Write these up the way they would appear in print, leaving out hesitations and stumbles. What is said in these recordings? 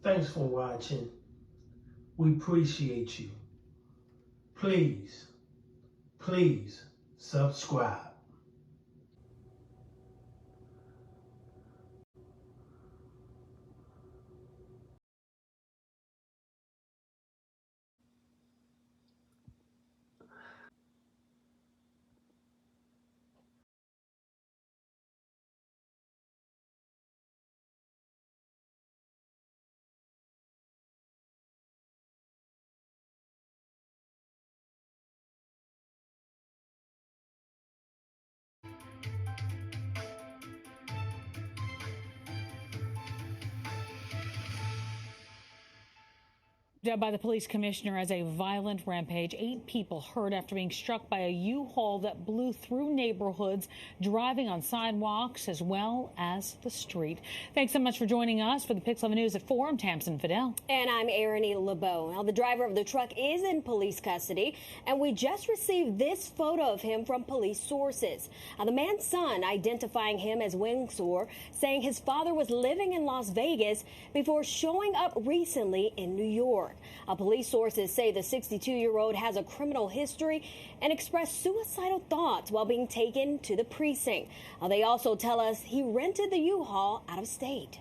Thanks for watching. We appreciate you. Please subscribe. Dubbed by the police commissioner as a violent rampage, 8 people hurt after being struck by a U-Haul that blew through neighborhoods, driving on sidewalks as well as the street. Thanks so much for joining us for the Pix 11 News at 4. I'm Tamsin Fidel. And I'm Erin LeBeau. Now, the driver of the truck is in police custody, and we just received this photo of him from police sources. Now, the man's son identifying him as Windsor, saying his father was living in Las Vegas before showing up recently in New York. Police sources say the 62-year-old has a criminal history and expressed suicidal thoughts while being taken to the precinct. They also tell us he rented the U-Haul out of state.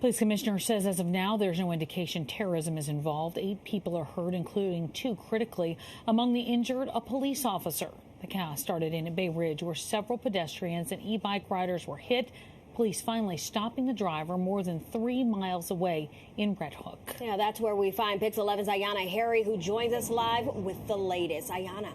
Police commissioner says as of now, there's no indication terrorism is involved. 8 people are hurt, including 2 critically. Among the injured, a police officer. The chaos started in Bay Ridge, where several pedestrians and e-bike riders were hit. Police finally stopping the driver more than 3 miles away in Red Hook. Yeah, that's where we find Pix 11's Ayana Harry, who joins us live with the latest. Ayana.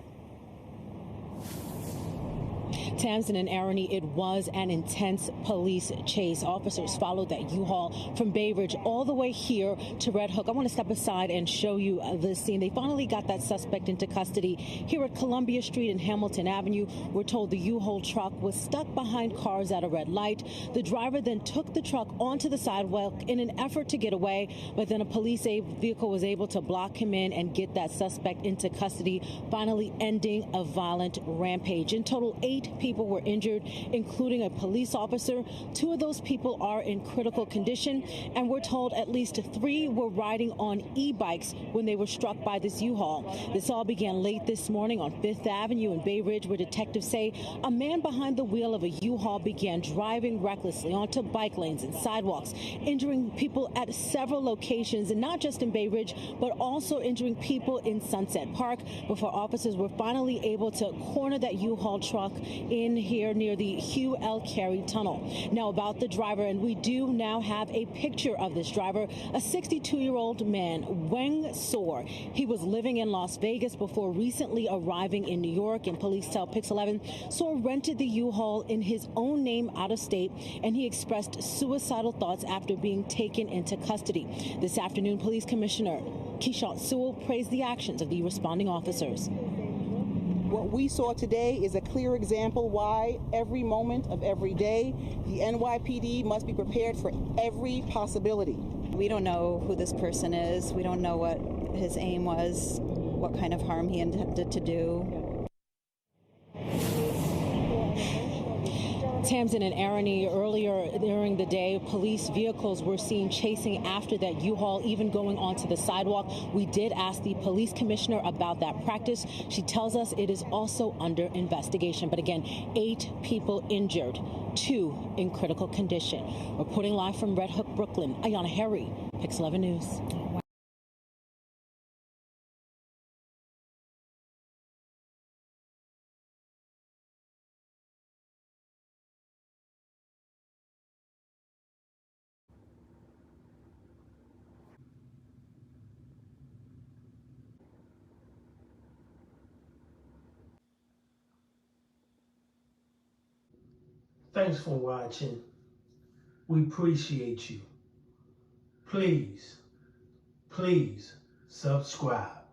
Tamsin and Arony, it was an intense police chase. Officers followed that U-Haul from Bay Ridge all the way here to Red Hook. I want to step aside and show you the scene. They finally got that suspect into custody here at Columbia Street and Hamilton Avenue. We're told the U-Haul truck was stuck behind cars at a red light. The driver then took the truck onto the sidewalk in an effort to get away, but then a police vehicle was able to block him in and get that suspect into custody, finally ending a violent rampage. In total, 8 people were injured, including a police officer. 2 of those people are in critical condition, and we're told at least 3 were riding on e-bikes when they were struck by this U-Haul. This all began late this morning on 5th Avenue in Bay Ridge, where detectives say a man behind the wheel of a U-Haul began driving recklessly onto bike lanes and sidewalks, injuring people at several locations, and not just in Bay Ridge, but also injuring people in Sunset Park, before officers were finally able to corner that U-Haul truck in here near the Hugh L. Carey Tunnel. Now about the driver, and we do now have a picture of this driver, a 62-year-old man, Windsor. He was living in Las Vegas before recently arriving in New York, and police tell Pix 11 Soar rented the U-Haul in his own name out of state, and he expressed suicidal thoughts after being taken into custody. This afternoon, Police Commissioner Keishant Sewell praised the actions of the responding officers. What we saw today is a clear example why every moment of every day, the NYPD must be prepared for every possibility. We don't know who this person is. We don't know what his aim was, what kind of harm he intended to do. Tamsin and Arony, earlier during the day, police vehicles were seen chasing after that U-Haul, even going onto the sidewalk. We did ask the police commissioner about that practice. She tells us it is also under investigation. But again, 8 people injured, 2 in critical condition. Reporting live from Red Hook, Brooklyn, Ayana Harry, Pix 11 News. Thanks for watching. We appreciate you. Please subscribe.